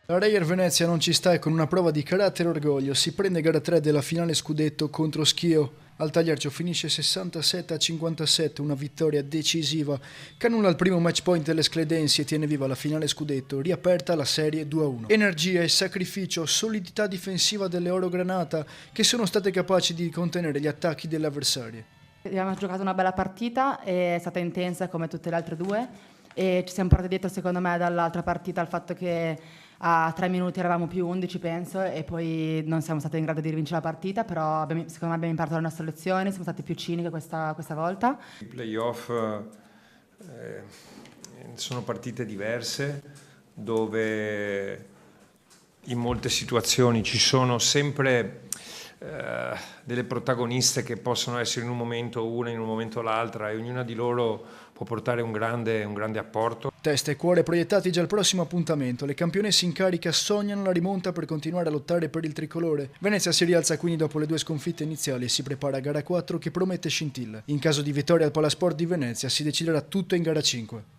La Reyer Venezia non ci sta e con una prova di carattere e orgoglio si prende gara 3 della finale scudetto contro Schio. Al Tagliarcio finisce 67-57, una vittoria decisiva che annulla il primo match point delle Scledensi e tiene viva la finale scudetto, riaperta la serie 2-1. Energia e sacrificio, solidità difensiva delle Oro Granata che sono state capaci di contenere gli attacchi delle avversarie. Abbiamo giocato una bella partita, è stata intensa come tutte le altre due e ci siamo portati dietro secondo me dall'altra partita il fatto che a 3 minuti eravamo più 11 penso e poi non siamo stati in grado di rivincere la partita, però secondo me abbiamo imparato la nostra lezione, siamo stati più ciniche questa volta. I playoff sono partite diverse dove in molte situazioni ci sono sempre delle protagoniste che possono essere in un momento una, in un momento l'altra e ognuna di loro può portare un grande apporto. Testa e cuore proiettati già al prossimo appuntamento, le campionesse in carica sognano la rimonta per continuare a lottare per il tricolore. Venezia si rialza quindi dopo le 2 sconfitte iniziali e si prepara a gara 4 che promette scintille. In caso di vittoria al Palasport di Venezia si deciderà tutto in gara 5.